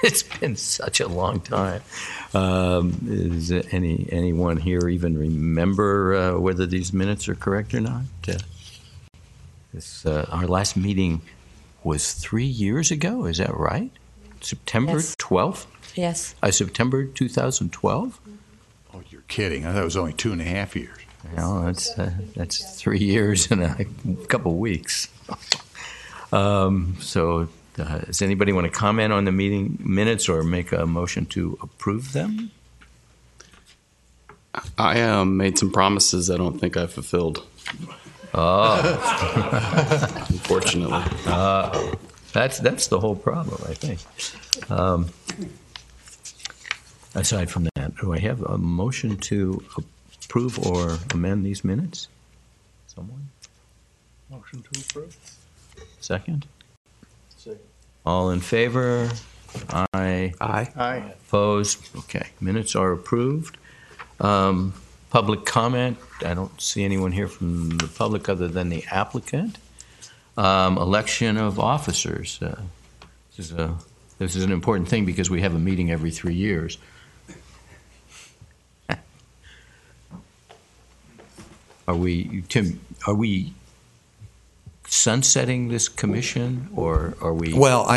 It's been such a long time. Is anyone here even remember whether these minutes are correct or not? Our last meeting was 3 years ago. Is that right? September 12th? Yes. September 2012? Oh, you're kidding. I thought it was only 2.5 years. No, that's 3 years and a couple of weeks. Does anybody want to comment on the meeting minutes or make a motion to approve them? I made some promises I don't think I fulfilled. Oh. Unfortunately. That's the whole problem, I think. Aside from that, do I have a motion to approve or amend these minutes? Someone? Motion to approve. Second? Second. All in favor? Aye. Aye. Aye. Opposed? Okay. Minutes are approved. Public comment. I don't see anyone here from the public other than the applicant. Election of officers. This is an important thing because we have a meeting every 3 years. Are we sunsetting this commission, or are we? Well,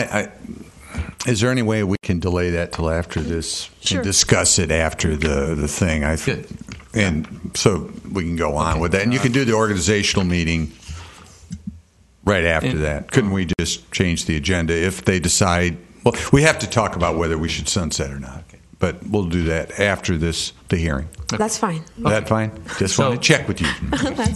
is there any way we can delay that till after this and discuss it after the thing? Good. And so we can go on with that. And you can do the organizational meeting right after that. Couldn't we just change the agenda if they decide? Well, we have to talk about whether we should sunset or not. Okay. But we'll do that after the hearing. That's fine. Is that fine? Just want to check with you.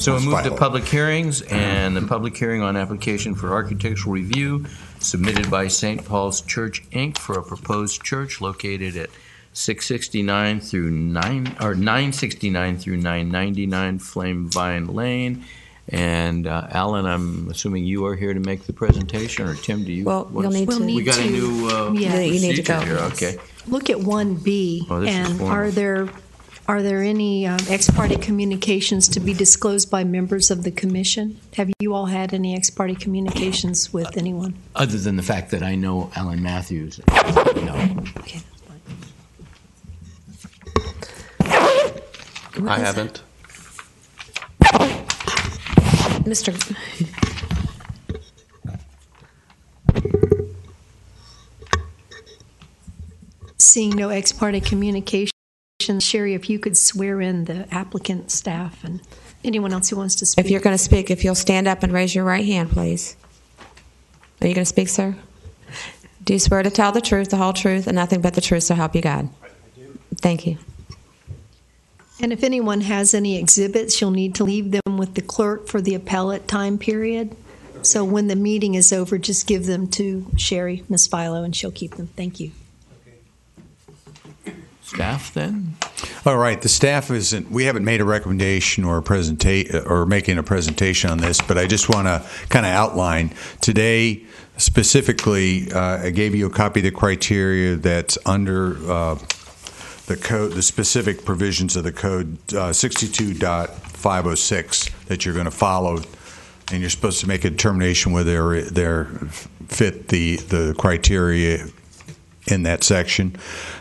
So we move to public hearings, and the public hearing on application for architectural review submitted by St. Paul's Church, Inc. for a proposed church located at 969 through 999 Flame Vine Lane. And Alan, I'm assuming you are here to make the presentation, or Tim, do you? Well, you'll need to. We got a new you need to go here. Okay. Look at 1B, and are there any ex parte communications to be disclosed by members of the commission? Have you all had any ex parte communications with anyone? Other than the fact that I know Alan Matthews. No. Okay, that's fine. I haven't. Mr. Seeing no ex parte communication, Sherry, if you could swear in the applicant, staff, and anyone else who wants to speak. If you're going to speak, if you'll stand up and raise your right hand, please. Are you going to speak, sir? Do you swear to tell the truth, the whole truth, and nothing but the truth, so help you God? I do. Thank you. And if anyone has any exhibits, you'll need to leave them with the clerk for the appellate time period. So when the meeting is over, just give them to Sherry, Ms. Philo, and she'll keep them. Thank you. Staff, then? All right. The staff isn't. We haven't made a recommendation or making a presentation on this, but I just want to kind of outline today. Specifically, I gave you a copy of the criteria that's under the code, the specific provisions of the code 62.506 that you're going to follow, and you're supposed to make a determination whether they fit the criteria in that section.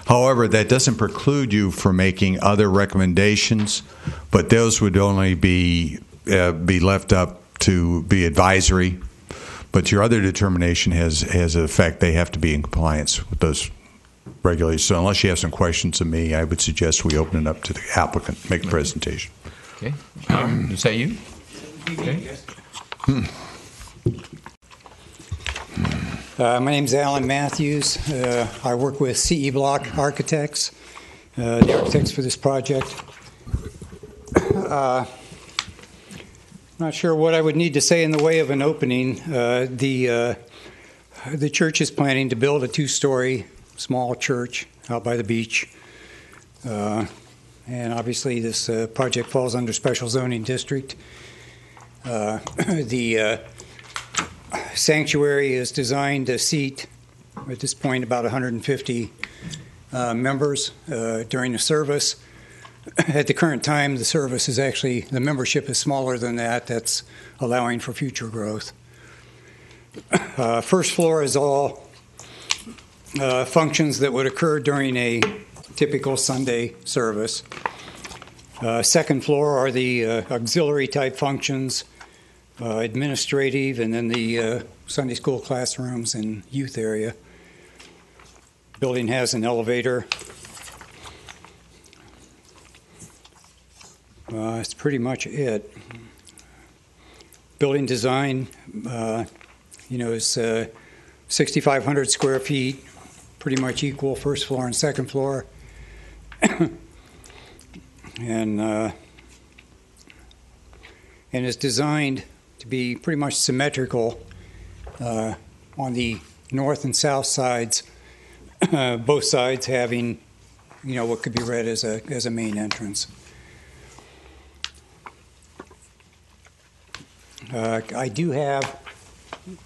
However, that doesn't preclude you from making other recommendations, but those would only be left up to be advisory. But your other determination has an effect. They have to be in compliance with those regulations. So unless you have some questions of me, I would suggest we open it up to the applicant, make a presentation. Okay. Is that you? Okay. My name's Alan Matthews. I work with CE Block Architects, the architects for this project. Not sure what I would need to say in the way of an opening. The church is planning to build a 2-story small church out by the beach. And obviously this project falls under special zoning district. The sanctuary is designed to seat, at this point, about 150 members during the service. At the current time, the membership is smaller than that. That's allowing for future growth. First floor is all functions that would occur during a typical Sunday service. Second floor are the auxiliary type functions, administrative, and then the Sunday school classrooms and youth area. Building has an elevator. That's pretty much it. Building design, is 6,500 square feet, pretty much equal first floor and second floor. And is designed to be pretty much symmetrical on the north and south sides, both sides having, what could be read as a main entrance. I do have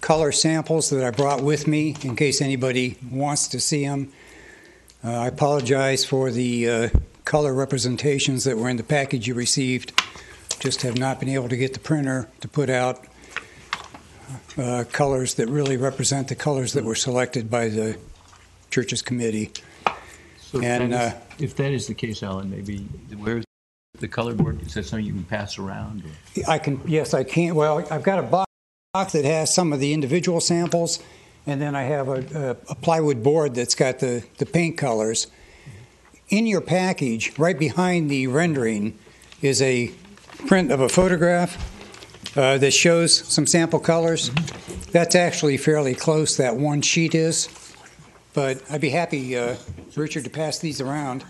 color samples that I brought with me in case anybody wants to see them. I apologize for the color representations that were in the package you received. Just have not been able to get the printer to put out colors that really represent the colors that were selected by the church's committee. So And if that is the case, Alan, maybe where's the color board? Is that something you can pass around? Or? I can. Yes, I can. Well, I've got a box that has some of the individual samples, and then I have a plywood board that's got the paint colors. In your package, right behind the rendering, is a print of a photograph that shows some sample colors. Mm-hmm. That's actually fairly close, that one sheet is. But I'd be happy, Richard, to pass these around.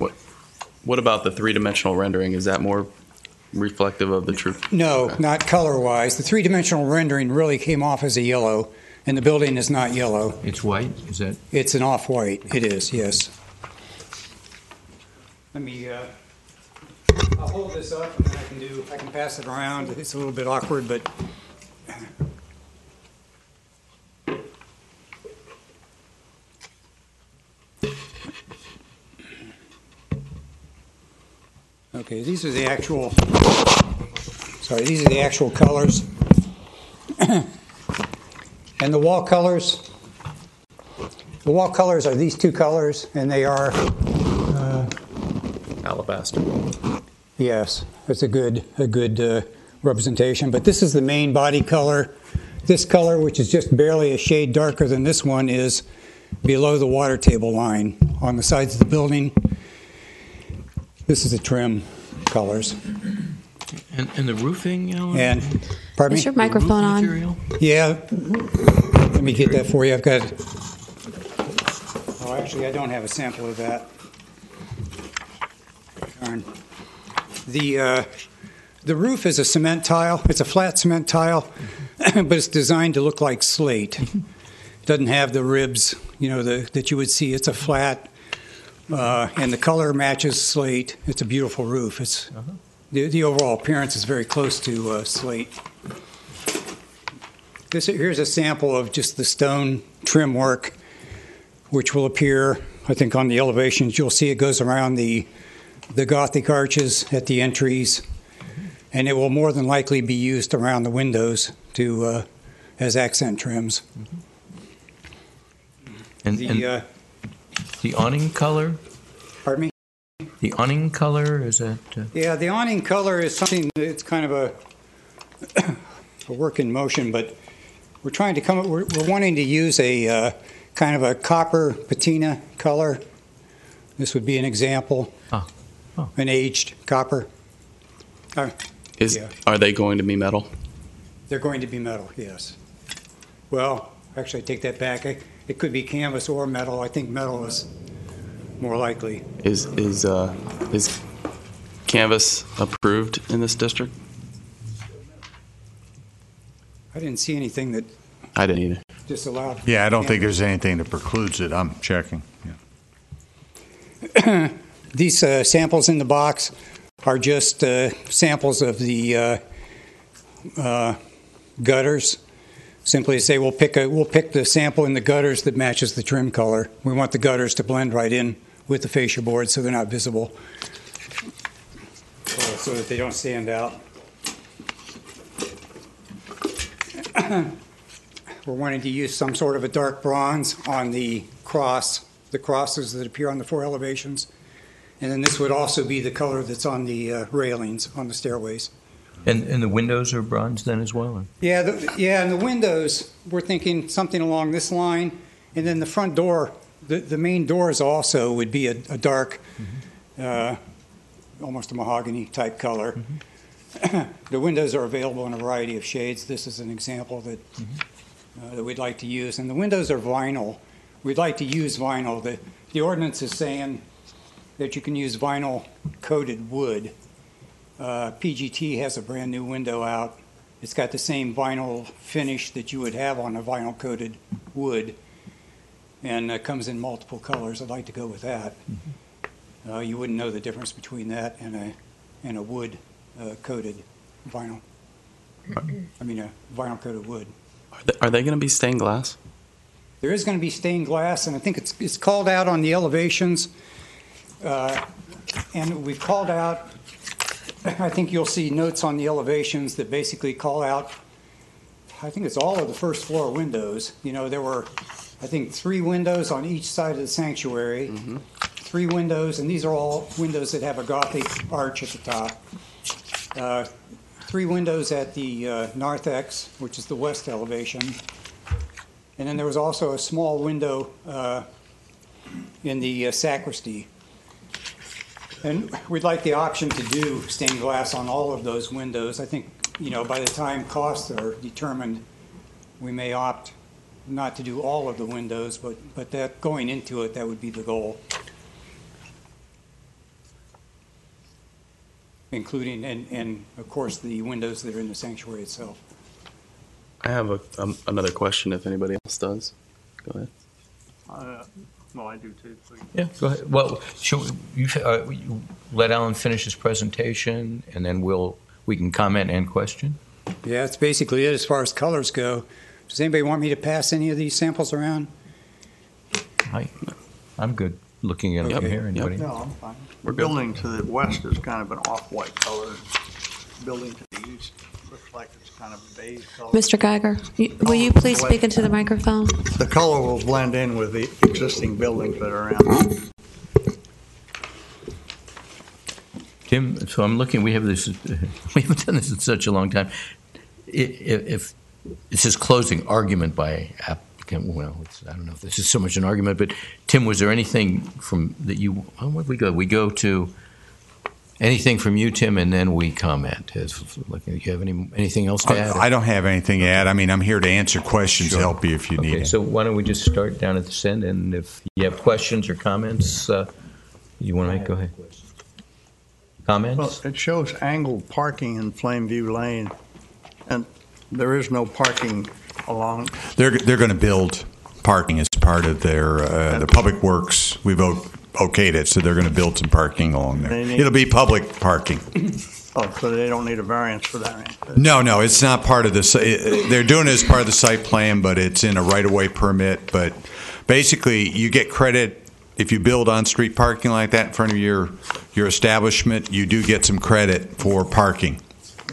What about the three-dimensional rendering? Is that more reflective of the truth? No, Okay. not color-wise. The three-dimensional rendering really came off as a yellow, and the building is not yellow. It's white? Is that? It's an off-white. It is, yes. Let me, I'll hold this up, and then I can pass it around. It's a little bit awkward, but. Okay, these are the actual colors. And the wall colors are these two colors, and they are, Alabaster. yes, that's a good representation. But this is the main body color. This color, which is just barely a shade darker than this one, is below the water table line on the sides of the building. This is the trim colors. And the roofing, Alan? And, pardon me? Is your microphone on? Material? Yeah. Let me get that for you. I've got. Oh, actually, I don't have a sample of that. Darn. The roof is a cement tile. It's a flat cement tile, but it's designed to look like slate. It doesn't have the ribs, that you would see. It's a flat, and the color matches slate. It's a beautiful roof. It's the overall appearance is very close to slate. Here's a sample of just the stone trim work, which will appear, I think, on the elevations. You'll see it goes around the Gothic arches at the entries, and it will more than likely be used around the windows as accent trims. And the awning color? Pardon me? The awning color, is that? Yeah, the awning color is something that's kind of a work in motion, but we're trying to we're wanting to use a kind of a copper patina color. This would be an example. Oh. An aged copper. Are they going to be metal? They're going to be metal, yes. Well, actually, I take that back. It could be canvas or metal. I think metal is more likely. Is canvas approved in this district? I didn't see anything that I didn't either. disallowed. Yeah, I don't think there's anything that precludes it. I'm checking. Yeah. These samples in the box are just samples of the gutters. Simply say we'll pick the sample in the gutters that matches the trim color. We want the gutters to blend right in with the fascia board so they're not visible, so that they don't stand out. We're wanting to use some sort of a dark bronze on the the crosses that appear on the 4 elevations. And then this would also be the color that's on the railings on the stairways. And the windows are bronze then as well? Yeah, and the windows, we're thinking something along this line. And then the front door, the main doors also would be a dark, almost a mahogany type color. The windows are available in a variety of shades. This is an example that we'd like to use. And the windows are vinyl. We'd like to use vinyl. The ordinance is saying that you can use vinyl coated wood. PGT has a brand new window out. It's got the same vinyl finish that you would have on a vinyl coated wood, and it comes in multiple colors. I'd like to go with that. You wouldn't know the difference between that and a wood coated vinyl. I mean, a vinyl coated wood. Are they going to be stained glass? There is going to be stained glass, and I think it's called out on the elevations. And we've called out, I think you'll see notes on the elevations that basically call out, I think it's all of the first floor windows. You know, there were, I think, 3 windows on each side of the sanctuary, 3 windows, and these are all windows that have a Gothic arch at the top. 3 windows at the narthex, which is the west elevation. And then there was also a small window in the sacristy. And we'd like the option to do stained glass on all of those windows. I think, you know, by the time costs are determined, we may opt not to do all of the windows, but that going into it, that would be the goal. Including, and of course, the windows that are in the sanctuary itself. I have another question if anybody else does. Go ahead. Well, I do too, please. Yeah, go ahead. Well, you let Alan finish his presentation, and then we can comment and question? Yeah, that's basically it as far as colors go. Does anybody want me to pass any of these samples around? I'm good looking at it from here. Anybody? No, I'm fine. The building to the west is kind of an off-white color. Building to the east looks like it's kind of a beige color. Mr. Geiger, will you please speak into the microphone? The color will blend in with the existing buildings that are around. Tim, so I'm looking, we haven't done this in such a long time. If this is closing argument by applicant, well, I don't know if this is so much an argument, but Tim, was there anything from that you, where would we go? We go to anything from you, Tim, and then we comment. Do you have anything else to add? I don't have anything to add. I mean, I'm here to answer questions, Sure. help you if you need Okay, it. so why don't we just start down at this end, and if you have questions or comments, you want to make, go ahead. Comments? Well, it shows angled parking in Flameview Lane, and there is no parking along. They're going to build parking as part of their the public works. We've okayed it, so they're going to build some parking along there. It'll be public parking. Oh, so they don't need a variance for that? Right? No, it's not part of the. They're doing it as part of the site plan, but it's in a right-of-way permit. But basically, you get credit if you build on-street parking like that in front of your establishment. You do get some credit for parking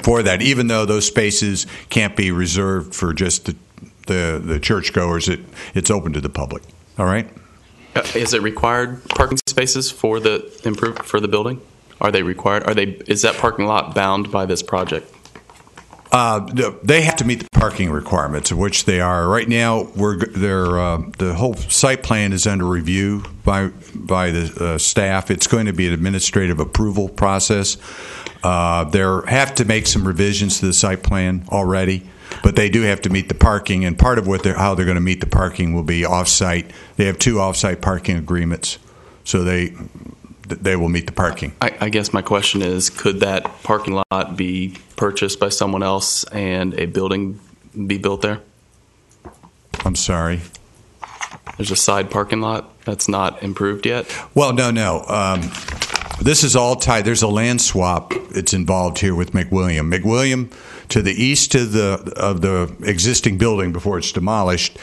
for that, even though those spaces can't be reserved for just the churchgoers. It's open to the public. All right. Is it required parking spaces for the building? Are they required? Is that parking lot bound by this project? They have to meet the parking requirements, of which they are right now. The whole site plan is under review by the staff. It's going to be an administrative approval process. They have to make some revisions to the site plan already, but they do have to meet the parking. And part of how they're going to meet the parking will be off-site. They have 2 off-site parking agreements, so they will meet the parking. I guess my question is, could that parking lot be purchased by someone else and a building be built there? I'm sorry. There's a side parking lot that's not improved yet? Well, no. This is all tied. There's a land swap that's involved here with McWilliam. McWilliam, to the east of the existing building before it's demolished,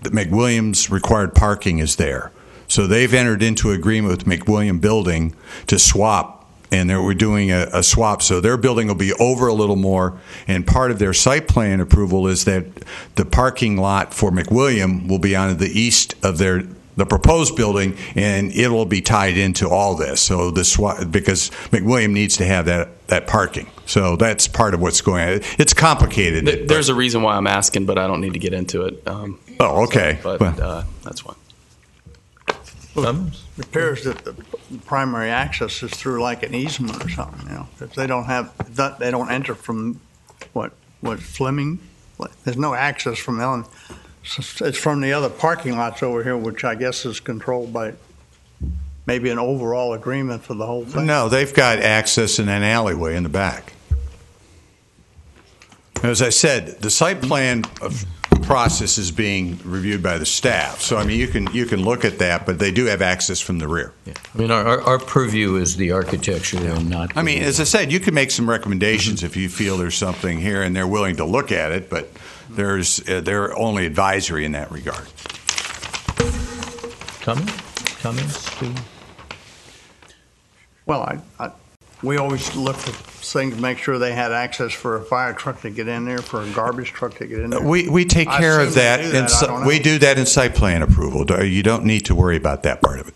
the McWilliam's required parking is there. So they've entered into agreement with McWilliam Building to swap, and we're doing a swap. So their building will be over a little more, and part of their site plan approval is that the parking lot for McWilliam will be on the east of their the proposed building, and it will be tied into all this. So because McWilliam needs to have that parking. So that's part of what's going on. It's complicated. There's a reason why I'm asking, but I don't need to get into it. Okay. But that's why. Comments? It appears that the primary access is through like an easement or something, If they don't enter from what Fleming? There's no access from Ellen. It's from the other parking lots over here, which I guess is controlled by maybe an overall agreement for the whole thing. No, they've got access in an alleyway in the back. As I said, the site plan process is being reviewed by the staff. So, I mean, you can look at that, but they do have access from the rear. Yeah. I mean, our purview is the architecture and not. I mean, as I said, you can make some recommendations if you feel there's something here and they're willing to look at it, but they're only advisory in that regard. Comments? Well, we always look for things to make sure they had access for a fire truck to get in there, for a garbage truck to get in there. We take care of that. We do that in site plan approval. You don't need to worry about that part of it.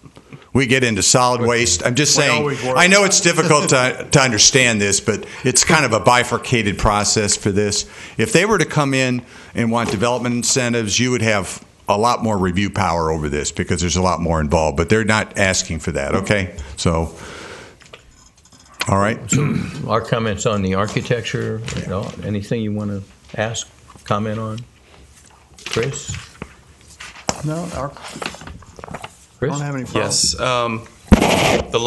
We get into solid waste. I'm just saying, I know it's difficult to understand this, but it's kind of a bifurcated process for this. If they were to come in and want development incentives, you would have a lot more review power over this because there's a lot more involved, but they're not asking for that, okay? So, all right. So our comments on the architecture, anything you want to ask, comment on? Chris? No, I don't have any problems. Yes. The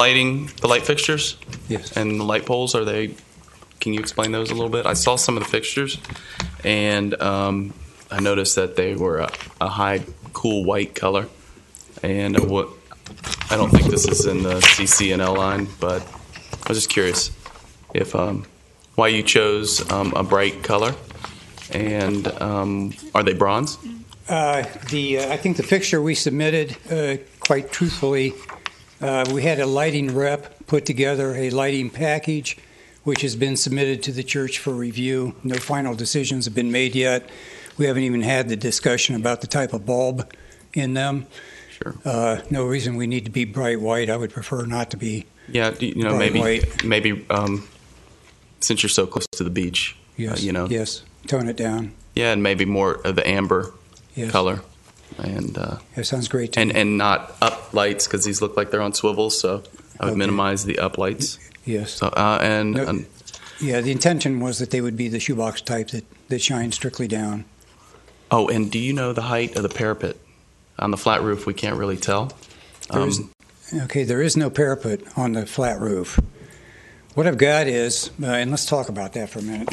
light fixtures? Yes. And the light poles, can you explain those a little bit? I saw some of the fixtures, and I noticed that they were a high, cool white color. And I don't think this is in the CC&L line, but I was just curious if why you chose a bright color, and are they bronze? I think the fixture we submitted, quite truthfully, we had a lighting rep put together a lighting package, which has been submitted to the church for review. No final decisions have been made yet. We haven't even had the discussion about the type of bulb in them. Sure. No reason we need to be bright white. I would prefer not to be. Yeah, maybe since you're so close to the beach, Yes, yes, tone it down. Yeah, and maybe more of the amber color, and that sounds great to me. And not up lights because these look like they're on swivels, so I would minimize the up lights. Yes. So, yeah, the intention was that they would be the shoebox type that shine strictly down. Oh, and do you know the height of the parapet on the flat roof? We can't really tell. There is no parapet on the flat roof. What I've got is, and let's talk about that for a minute.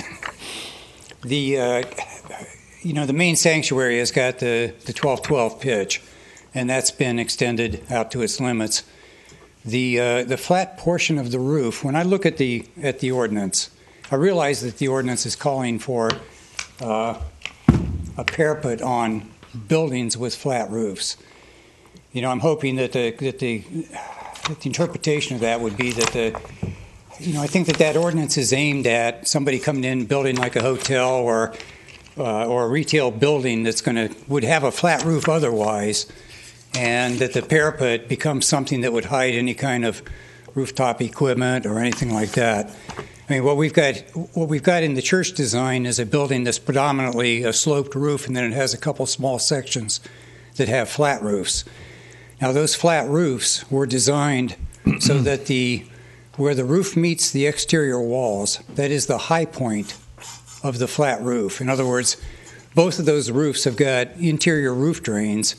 The main sanctuary has got the 12-12 pitch, and that's been extended out to its limits. The flat portion of the roof, when I look at the ordinance, I realize that the ordinance is calling for a parapet on buildings with flat roofs. I'm hoping that the interpretation of that would be that I think that ordinance is aimed at somebody coming in building like a hotel or a retail building would have a flat roof otherwise, and that the parapet becomes something that would hide any kind of rooftop equipment or anything like that. I mean, what we've got in the church design is a building that's predominantly a sloped roof, and then it has a couple small sections that have flat roofs. Now, those flat roofs were designed so that where the roof meets the exterior walls, that is the high point of the flat roof. In other words, both of those roofs have got interior roof drains,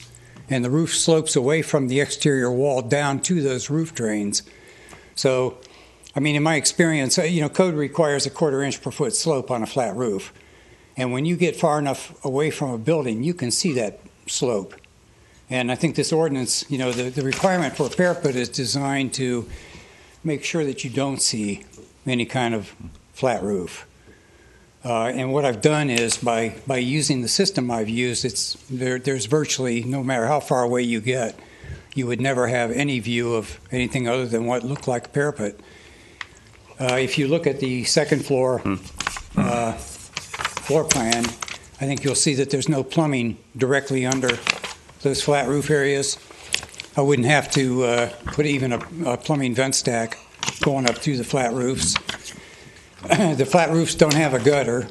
and the roof slopes away from the exterior wall down to those roof drains. So, I mean, in my experience, code requires a 1/4 inch per foot slope on a flat roof. And when you get far enough away from a building, you can see that slope. And I think this ordinance, the requirement for a parapet is designed to make sure that you don't see any kind of flat roof. And what I've done is by using the system I've used, there's virtually, no matter how far away you get, you would never have any view of anything other than what looked like a parapet. If you look at the second floor floor plan, I think you'll see that there's no plumbing directly under those flat roof areas. I wouldn't have to put even a plumbing vent stack going up through the flat roofs. The flat roofs don't have a gutter,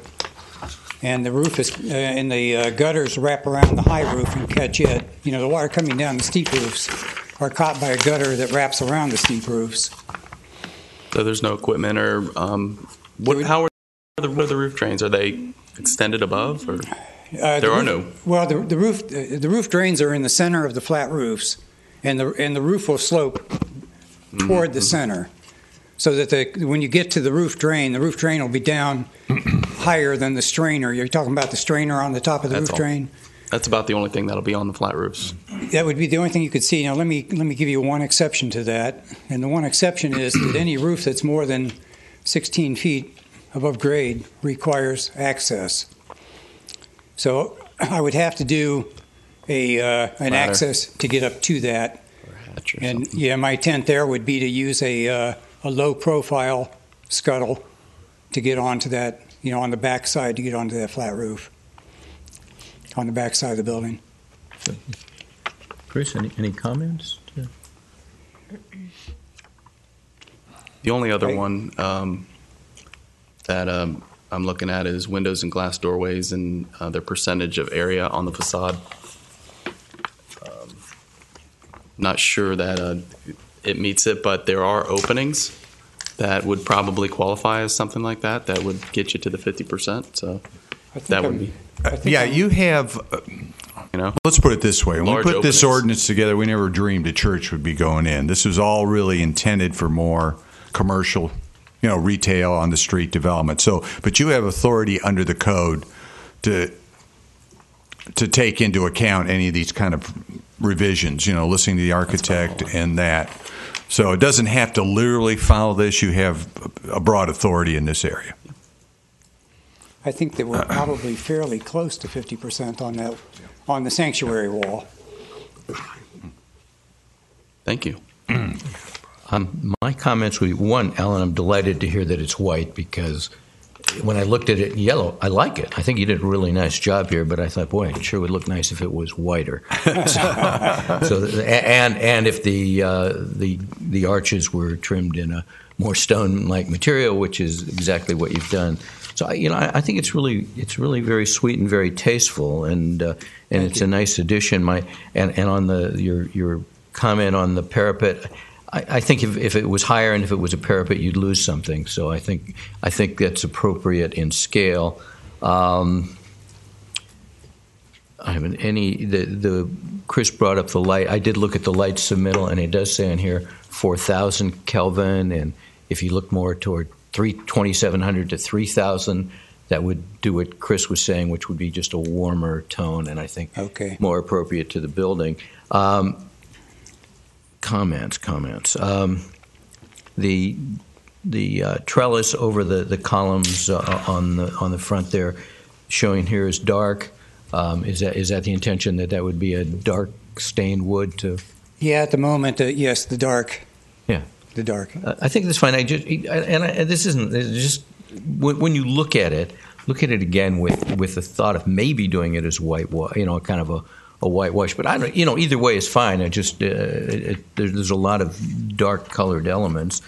and the roof is and the gutters wrap around the high roof and catch it. You know, the water coming down the steep roofs are caught by a gutter that wraps around the steep roofs. So there's no equipment or how are the roof drains? Are they extended above or there are no? Well, the roof drains are in the center of the flat roofs, and the roof will slope toward the center, so that when you get to the roof drain will be down higher than the strainer. You're talking about the strainer on the top of the roof drain. That's about the only thing that'll be on the flat roofs. That would be the only thing you could see. Now, let me give you one exception to that, and the one exception is that any roof that's more than 16 feet above grade requires access. So I would have to do an access to get up to that. And yeah, my intent there would be to use a low profile scuttle to get onto that, on the back side to get onto that flat roof on the back side of the building. Chris, any comments? The only other one that I'm looking at is windows and glass doorways and their percentage of area on the facade. Not sure that it meets it, but there are openings that would probably qualify as something like that. That would get you to the 50%. So that would be. You have. Let's put it this way: when we put this ordinance together, we never dreamed a church would be going in. This was all really intended for more commercial, retail on the street development. So, but you have authority under the code to take into account any of these kind of revisions, listening to the architect and that. So it doesn't have to literally follow this. You have a broad authority in this area. I think that we're probably fairly close to 50% on the sanctuary wall. Thank you. My comments would be, one, Alan, I'm delighted to hear that it's white because when I looked at it in yellow, I like it. I think you did a really nice job here, but I thought, boy, it sure would look nice if it was whiter. And if the arches were trimmed in a more stone-like material, which is exactly what you've done. So I think it's really very sweet and very tasteful, and it's a nice addition. And on your comment on the parapet, I think if it was higher and if it was a parapet, you'd lose something. So I think that's appropriate in scale. I haven't the Chris brought up the light. I did look at the light submittal, and it does say on here 4,000 Kelvin, and if you look more toward 2,700 to 3,000, that would do what Chris was saying, which would be just a warmer tone, and I think more appropriate to the building. Comments. The trellis over the columns on the front there, showing here is dark. Is that the intention that would be a dark stained wood too? Yeah, at the moment, yes, the dark. Yeah, the dark. I think that's fine. This isn't just when you look at it again with the thought of maybe doing it as white, kind of a whitewash, but I don't. Either way is fine. There's a lot of dark colored elements,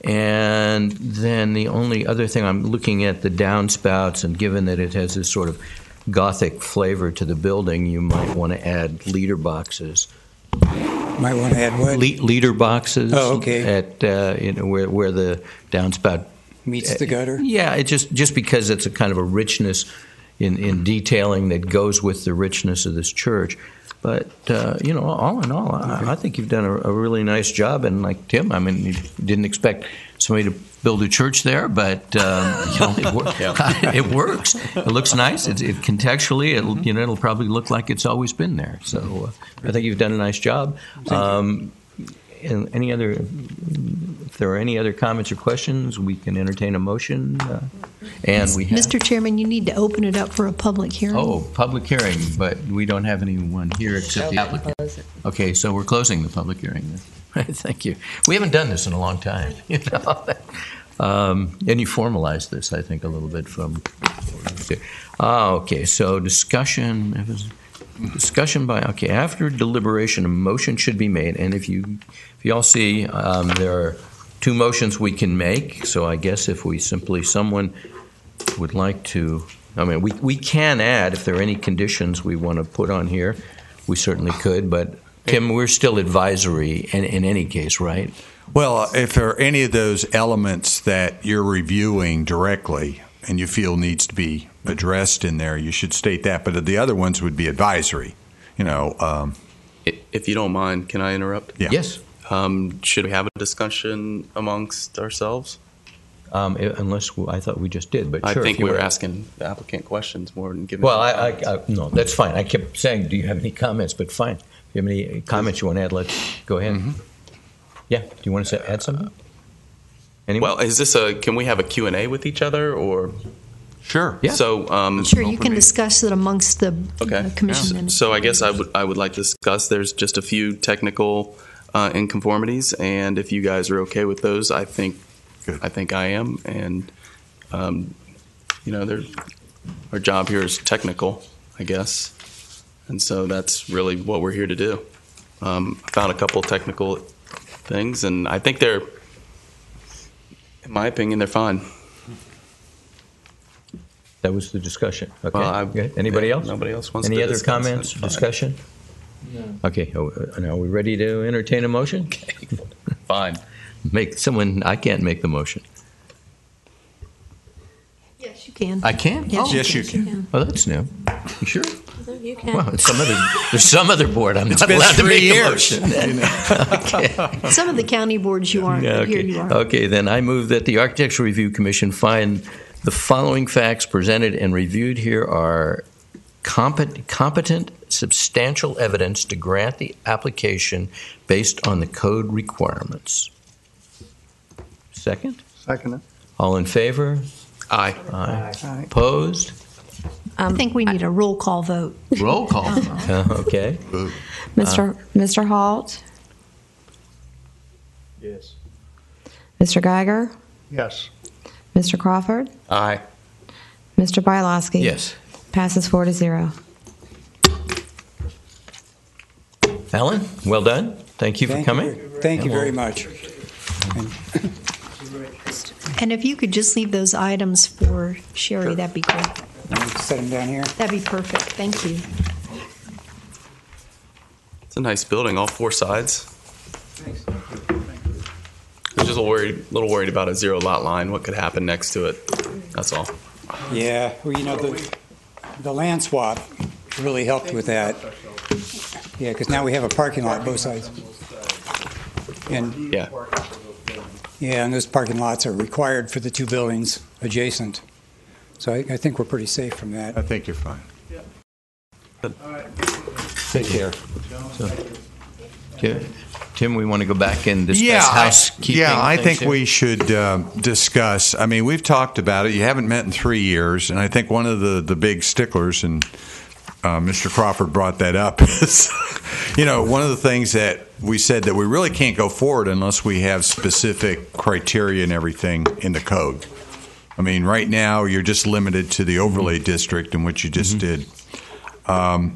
and then the only other thing I'm looking at the downspouts, and given that it has this sort of Gothic flavor to the building, you might want to add leader boxes. Might want to add what? Leader boxes. Oh, okay. At where the downspout meets the gutter. Yeah, it just because it's a kind of a richness in detailing that goes with the richness of this church. But, all in all, I think you've done a really nice job. And like Tim, you didn't expect somebody to build a church there, but, it works. It looks nice. Contextually, it'll probably look like it's always been there. So I think you've done a nice job. And if there are any other comments or questions, we can entertain a motion. And we have, Mr. Chairman, you need to open it up for a public hearing. Oh, public hearing, but we don't have anyone here except the applicant. Okay, so we're closing the public hearing then. Thank you. We haven't done this in a long time. And you formalized this, I think, a little bit from. Okay, so discussion. Discussion by, after deliberation, a motion should be made. And if you all see, there are two motions we can make. So I guess if someone would like to, we can add, if there are any conditions we want to put on here, we certainly could. But Tim, we're still advisory in any case, right? Well, if there are any of those elements that you're reviewing directly and you feel needs to be addressed in there, you should state that. But the other ones would be advisory. If you don't mind, can I interrupt? Yeah. Yes. Should we have a discussion amongst ourselves? Unless I thought we just did, but I sure. think if you we were want. asking the applicant questions more than giving. Well, no, that's fine. I kept saying, do you have any comments? But fine. If you have any comments you want to add, let's go ahead. Mm-hmm. Yeah. Do you want to add something? Anyone? Well, is this can we have a Q&A with each other or? Sure. Yeah. So, Sure, you open can meeting. discuss it amongst the commission members. So I guess I would like to discuss. There's just a few technical inconformities, and if you guys are okay with those, I think Good. I am. And our job here is technical, I guess, and so that's really what we're here to do. I found a couple technical things, and I think in my opinion, they're fine. That was the discussion. Okay. Well, Good. Anybody else? Nobody else wants Any to other discuss comments, it. Fine. discussion? No. Okay. Now, are we ready to entertain a motion? Fine. I can't make the motion. Yes, you can. I can? Yes, you can. Oh, that's new. You sure? You can. Well, there's some other board I'm not been allowed to 3 make the years. motion. Okay. Some of the county boards you aren't, Yeah, but here okay. you are. Okay, then I move that the Architectural Review Commission find the following facts presented and reviewed here are competent, substantial evidence to grant the application based on the code requirements. Second? Second. All in favor? Aye. Aye. Opposed? I think we need a roll call vote. Roll call. Okay. Mr. Halt? Yes. Mr. Geiger? Yes. Mr. Crawford? Aye. Mr. Bylowski? Yes. Passes 4-0. Alan, well done. Thank you for coming. Thank you very much. And if you could just leave those items for Sherry, that'd be great. Set them down here. That'd be perfect. Thank you. It's a nice building, all four sides. I'm just a little worried about a zero lot line. What could happen next to it? That's all. Yeah, well, the land swap really helped with that. Yeah, because now we have a parking lot both sides. And Yeah. yeah, and those parking lots are required for the two buildings adjacent. So I think we're pretty safe from that. I think you're fine. Take care. Tim, we want to go back and discuss housekeeping. Yeah, I things think here? we should discuss. I mean, we've talked about it. You haven't met in 3 years, and I think one of the big sticklers, and Mr. Crawford brought that up, is one of the things that we said that we really can't go forward unless we have specific criteria and everything in the code. I mean, right now you're just limited to the overlay district in which you just did. I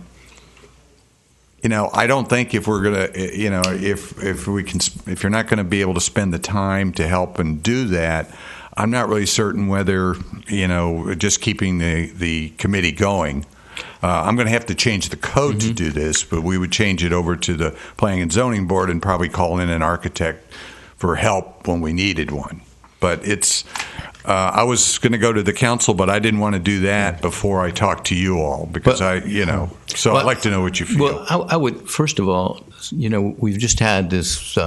don't think if we're gonna, if you're not going to be able to spend the time to help and do that, I'm not really certain whether just keeping the committee going. I'm going to have to change the code to do this, but we would change it over to the Planning and Zoning Board and probably call in an architect for help when we needed one. But it's. I was going to go to the council, but I didn't want to do that before I talked to you all because So I'd like to know what you feel. Well, I would first of all, we've just had this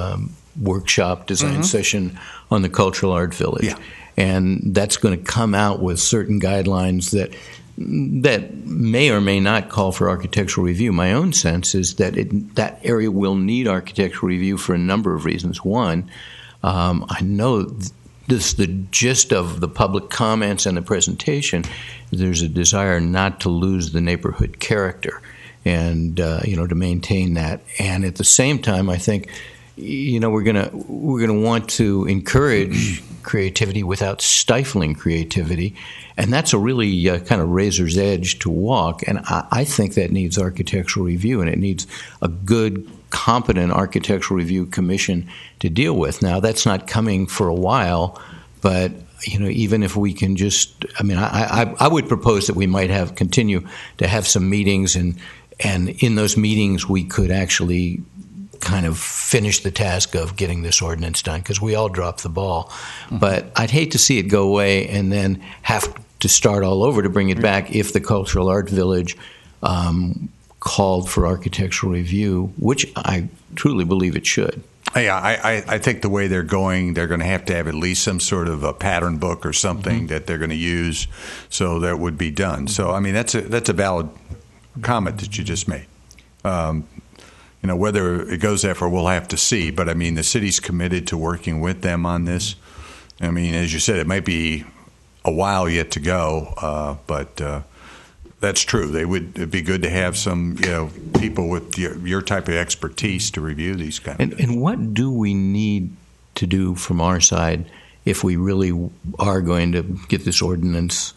workshop design session on the Cultural Art Village, and that's going to come out with certain guidelines that may or may not call for architectural review. My own sense is that that area will need architectural review for a number of reasons. One, I know. The gist of the public comments and the presentation, there's a desire not to lose the neighborhood character and to maintain that. And at the same time, I think we're gonna want to encourage creativity without stifling creativity. And that's a really kind of razor's edge to walk. And I think that needs architectural review, and it needs a good, competent architectural review commission to deal with. Now, that's not coming for a while, but even if we can just, I would propose that we might continue to have some meetings, and in those meetings we could actually kind of finish the task of getting this ordinance done, because we all dropped the ball. Mm-hmm. But I'd hate to see it go away and then have to start all over to bring it back if the Cultural Art Village called for architectural review, which I truly believe it should. Yeah, I think the way they're going to have at least some sort of a pattern book or something that they're going to use, so that would be done. So, that's a valid comment that you just made. Whether it goes that far, we'll have to see. But the city's committed to working with them on this. As you said, it might be a while yet to go, but that's true. It'd be good to have some, people with your type of expertise to review these kind of things. And what do we need to do from our side if we really are going to get this ordinance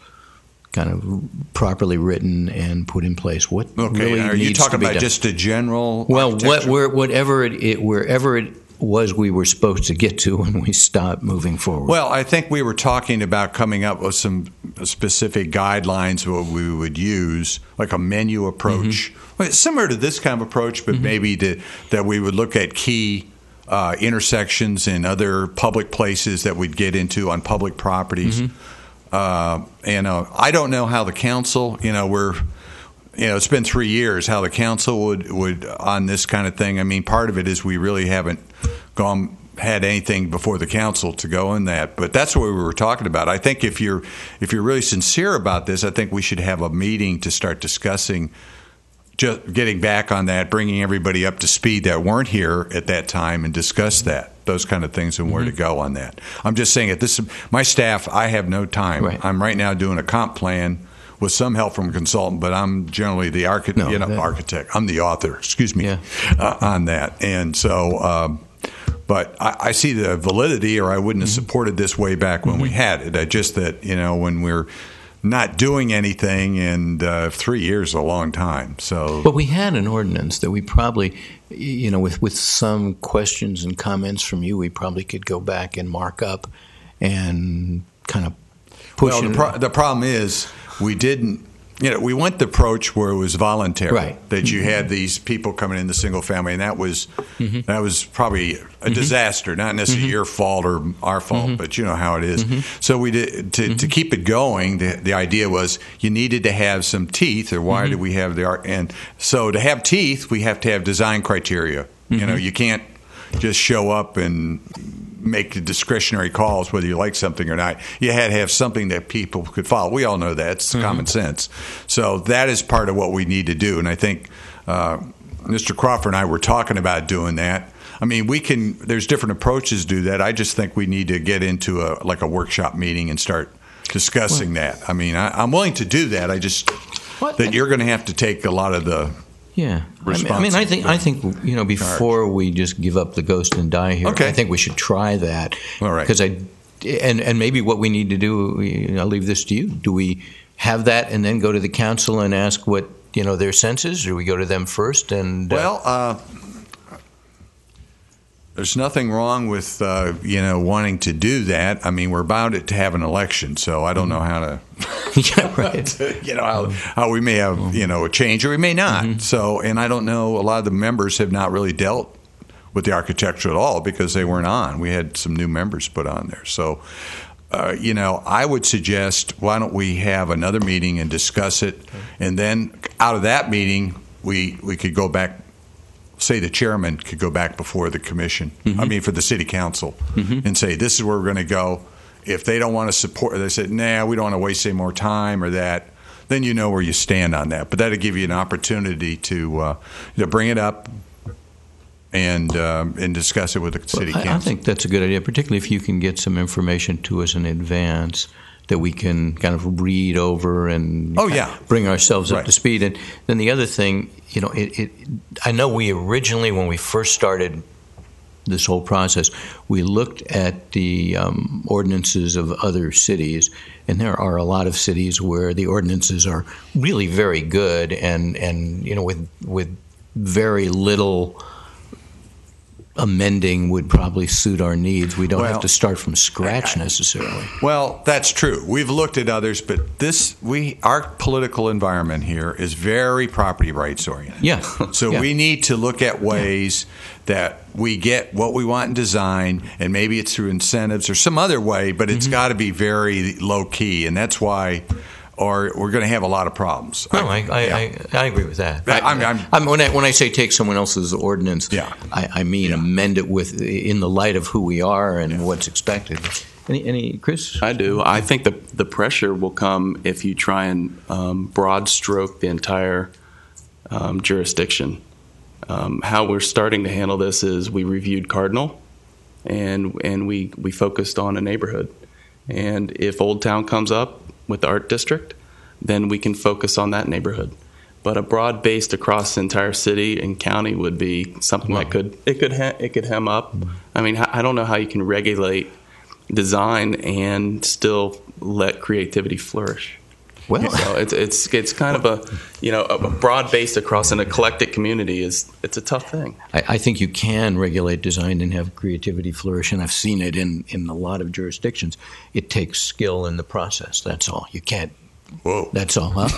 kind of properly written and put in place? What really are you needs talking to be about done? just a general? Well, wherever it was we were supposed to get to when we stopped moving forward. Well, I think we were talking about coming up with some specific guidelines what we would use, like a menu approach, similar to this kind of approach, but maybe that we would look at key intersections and other public places that we'd get into on public properties. I don't know how the council, it's been 3 years, how the council would on this kind of thing. Part of it is we really haven't had anything before the council to go in that, but that's what we were talking about. I think if you're really sincere about this, I think we should have a meeting to start discussing, just getting back on that, bringing everybody up to speed that weren't here at that time, and discuss those kind of things and where to go on that. I'm just saying my staff, I have no time. Right. I'm right now doing a comp plan with some help from a consultant, but I'm generally the architect. I'm the author, on that. And so, but I see the validity, or I wouldn't have supported this way back when we had it. Just that, when we're not doing anything, and 3 years is a long time. So, but we had an ordinance that we probably, with some questions and comments from you, we probably could go back and mark up and kind of push. Well, the problem is we didn't. We went the approach where it was voluntary, right? That you had these people coming in the single family, and that was probably a disaster. Not necessarily your fault or our fault, but you know how it is. So we did to keep it going. The idea was you needed to have some teeth, or why did we have the art? And so to have teeth, we have to have design criteria. You can't just show up and make the discretionary calls whether you like something or not. You had to have something that people could follow. We all know that. It's common sense. So that is part of what we need to do. And I think Mr. Crawford and I were talking about doing that. There's different approaches to do that. I just think we need to get into a workshop meeting and start discussing that. I'm willing to do that. That you're going to have to take a lot of the I think before we just give up the ghost and die here, I think we should try that. All right. Because and maybe what we need to do, I'll leave this to you. Do we have that and then go to the council and ask what their sense is, or do we go to them first? And there's nothing wrong with wanting to do that. We're about to have an election, so I don't know how to. How we may have a change, or we may not. So, and I don't know. A lot of the members have not really dealt with the architecture at all because they weren't on. We had some new members put on there. So, I would suggest, why don't we have another meeting and discuss it, and then out of that meeting we could go back. Say the chairman could go back before the commission, for the city council, and say, this is where we're going to go. If they don't want to support, they said, nah, we don't want to waste any more time or that, then you know where you stand on that. But that'll give you an opportunity to bring it up and discuss it with the city council. I think that's a good idea, particularly if you can get some information to us in advance that we can kind of read over and bring ourselves up to speed. And then the other thing, I know we originally, when we first started this whole process, we looked at the ordinances of other cities, and there are a lot of cities where the ordinances are really very good, and with very little amending would probably suit our needs. We don't have to start from scratch necessarily. Well, that's true. We've looked at others, but our political environment here is very property rights oriented. Yeah. So we need to look at ways that we get what we want in design, and maybe it's through incentives or some other way, but it's got to be very low key, and that's why. Or we're going to have a lot of problems. No, I agree with that. When I say take someone else's ordinance, I mean amend it in the light of who we are and what's expected. Any Chris? I do. I think the pressure will come if you try and broad stroke the entire jurisdiction. How we're starting to handle this is we reviewed Cardinal, and we focused on a neighborhood. And if Old Town comes up with the art district, then we can focus on that neighborhood. But a broad based across the entire city and county would be something that could hem up. I mean, I don't know how you can regulate design and still let creativity flourish. Well, so it's kind of a broad based across an eclectic community it's a tough thing. I think you can regulate design and have creativity flourish, and I've seen it in a lot of jurisdictions. It takes skill in the process. That's all. You can't. Whoa. That's all. Huh?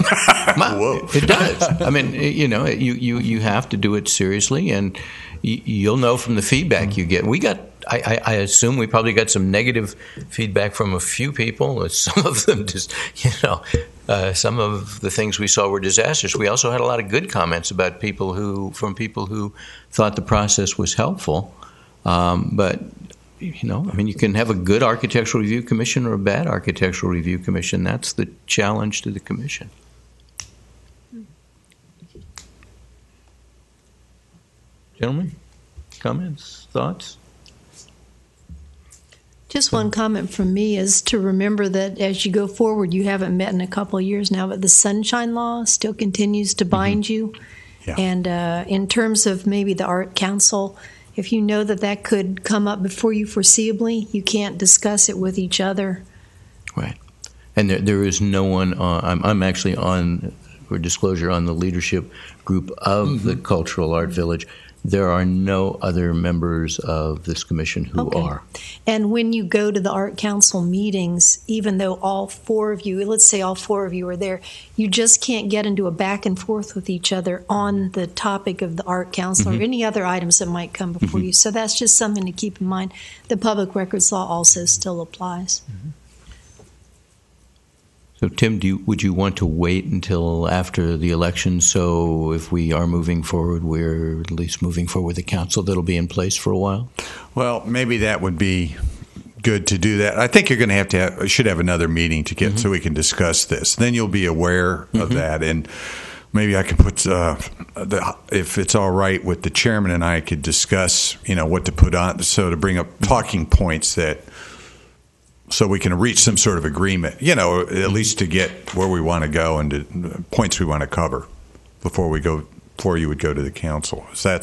Whoa. It does. I mean, you have to do it seriously, and you'll know from the feedback you get. I assume we probably got some negative feedback from a few people. Some of them just, some of the things we saw were disasters. We also had a lot of good comments about people who thought the process was helpful. But you can have a good architectural review commission or a bad architectural review commission. That's the challenge to the commission. Gentlemen, comments, thoughts? Just one comment from me is to remember that as you go forward, you haven't met in a couple of years now, but the Sunshine Law still continues to bind you. Yeah. And in terms of maybe the Art Council, if you know that could come up before you foreseeably, you can't discuss it with each other. Right. And there is no one I'm actually on, for disclosure, on the leadership group of the Cultural Art Village. There are no other members of this commission who are. And when you go to the Art Council meetings, even though all four of you, let's say all four of you are there, you just can't get into a back and forth with each other on the topic of the Art Council or any other items that might come before you. So that's just something to keep in mind. The Public Records Law also still applies. So, Tim, would you want to wait until after the election, so if we are moving forward, we're at least moving forward with the council that'll be in place for a while? Well, maybe that would be good to do that. I think you're going to should have another meeting to get so we can discuss this. Then you'll be aware of that, and maybe I can put if it's all right with the chairman and I could discuss what to put on, so to bring up talking points so we can reach some sort of agreement, at least to get where we want to go and to points we want to cover before you would go to the council. So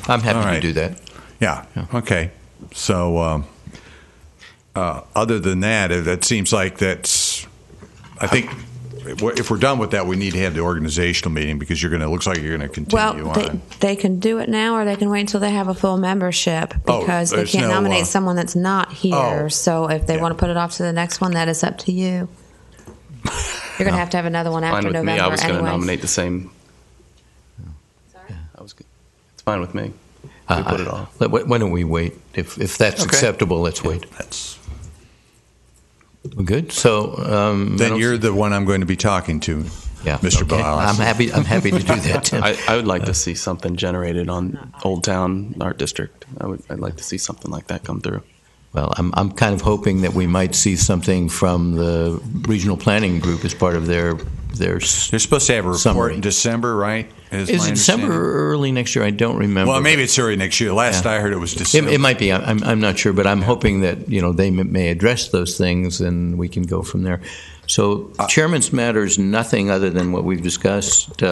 I'm happy to do that. Yeah. Okay. So other than that, it seems like I think if we're done with that, we need to have the organizational meeting, because looks like you're going to continue on. They can do it now, or they can wait until they have a full membership, because they can't nominate someone that's not here. So if they want to put it off to the next one, that is up to you. You're going to have another one after November. Me. I was going to nominate the same. Sorry? It's fine with me. We put it off. Why don't we wait? If that's acceptable, let's wait. Well, good. So then you're the one I'm going to be talking to, Mr. Okay. Bauhaus. I'm happy to do that, Tim. I would like to see something generated on Old Town Art District. I'd like to see something like that come through. Well, I'm kind of hoping that we might see something from the regional planning group as part of their They're supposed to have a report summary. in December, right? Is it December or early next year? I don't remember. Well, maybe it's early next year. Last I heard it was December. It might be. I'm not sure, but I'm hoping that they may address those things and we can go from there. So, chairman's matters, nothing other than what we've discussed.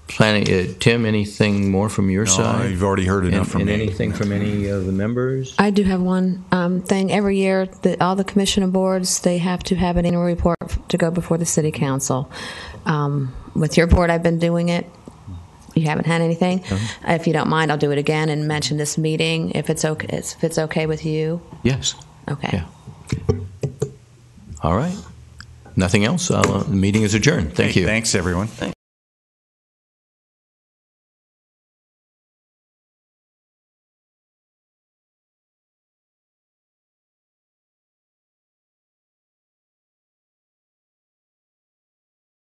Planning, Tim, anything more from your No, side? you've already heard enough from and me. anything from any of the members? I do have one thing. Every year, all the commissioner boards, they have to have an annual report to go before the city council. With your board, I've been doing it. You haven't had anything? If you don't mind, I'll do it again and mention this meeting if it's okay. If it's okay with you. Yes. Okay. Yeah. All right. Nothing else? The meeting is adjourned. Thank you. Thanks, everyone.